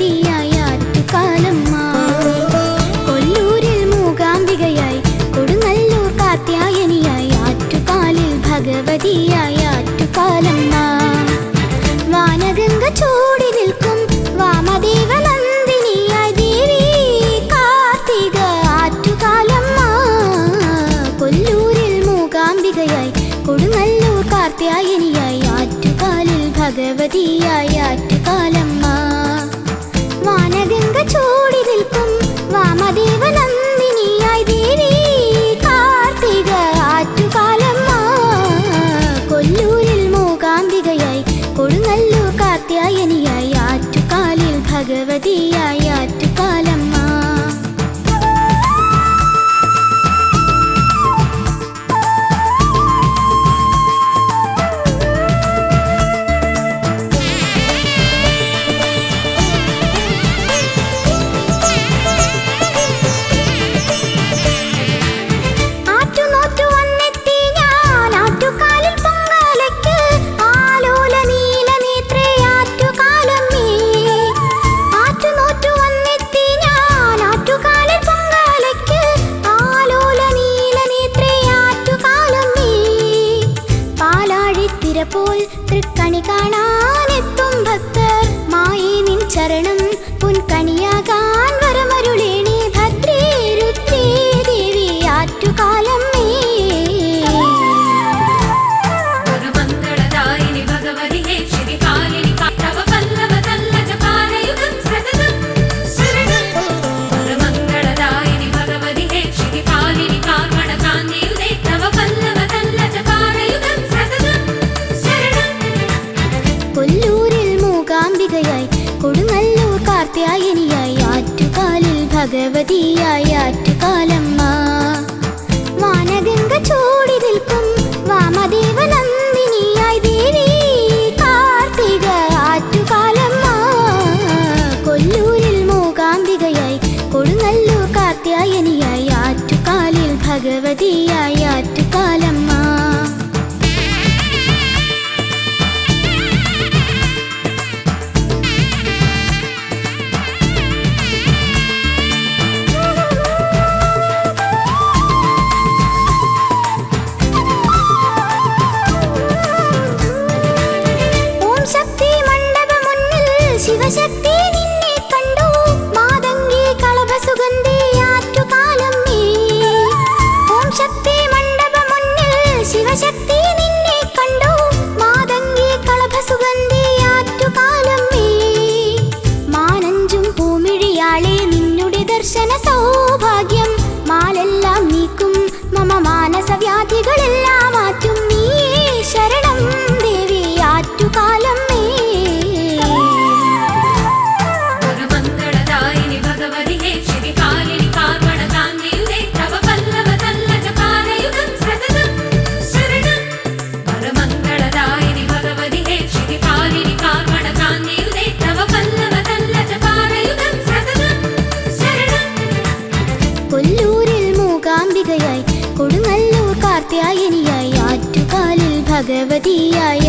ഭഗവതിയായ ആറ്റുകാലമ്മ. കൊല്ലൂരിൽ മൂകാംബികയായി കൊടുങ്ങല്ലൂർ കാർത്യായനിയായി ആറ്റുകാലിൽ ഭഗവതിയായ ആറ്റുകാലമ്മ. വാനഗംഗ ചൂടി നിൽക്കും വാമദേവ നന്ദിനിയായി ദേവി കാർത്തിക ആറ്റുകാലമ്മ. കൊല്ലൂരിൽ മൂകാംബികയായി കൊടുങ്ങല്ലൂർ കാർത്യായനിയായി ആറ്റുകാലിൽ ഭഗവതിയായ ആറ്റുകാലമ്മ. വാനഗംഗ ചൂടി നിൽക്കും വാമദേവ നന്ദിനിയായി ദേവി കാർത്തിക ആറ്റുകാലമ്മ. കൊല്ലൂരിൽ മൂകാംബികയായി കൊടുങ്ങല്ലൂർ കാർത്യായനിയായി ആറ്റുകാലിൽ ഭഗവതിയായ ആറ്റുകാലമ്മ. പോൽ തൃക്കണി കാണാനെത്തും ഭക്തർ മായി നിൻ ചരണം പുൻകണിയാകാൻ വരമരുളേണി ഭദ്രേ രുദ്രേ ദേവി ആറ്റുകാലമ്മേ. സർവമംഗളദായിനി ഭഗവതി ഹേ ശ്രീകാലിനി തവ പല്ലവതല്ലജ പാരയുഗം സതതം ശരണം. സർവമംഗളദായിനി ഭഗവതി ഹേ ശ്രീകാലിനി കാർമണകാന്തിയുതേ തവ പല്ലവതല്ലജ പാരയുഗം സതതം. കൊല്ലൂരിൽ മൂകാംബികയായി കൊടുങ്ങല്ലൂർ കാർത്യായനിയായി ആറ്റുകാലിൽ ഭഗവതിയായ ആറ്റുകാലമ്മ. വാനഗംഗ ചൂടി നിൽക്കും വാമദേവ നന്ദിനിയായി ദേവി കാർത്തിക ആറ്റുകാലമ്മ. കൊല്ലൂരിൽ മൂകാംബികയായി കൊടുങ്ങല്ലൂർ കാർത്യായനിയായി ആറ്റുകാലിൽ ഭഗവതിയായ ആറ്റുകാലമ്മ. ശിവശക്തി നിന്നെ കണ്ടു മാതങ്കി കളഭ സുഗന്ധി ആറ്റുകാലമ്മേ. ഓം ശക്തി മണ്ഡപ മുന്നിൽ ശിവശക്തി നിന്നെ കണ്ടു മാതങ്കി കളഭ സുഗന്ധി ആറ്റുകാലമ്മേ. മാനഞ്ചും പൂമിഴിയാളെ നിന്നുടെ ദർശന സൗഭാഗ്യം മാലെല്ലാം നീക്കും മമ മാനസവ്യാധികളെല്ലാം മാറ്റും നീയേ ശരണം ദേവി ആറ്റുകാലമ്മേ. കൊല്ലൂരിൽ മൂകാംബികയായി കൊടുങ്ങല്ലൂർ കാർത്യായനിയായി ആറ്റുകാലിൽ ഭഗവതിയായ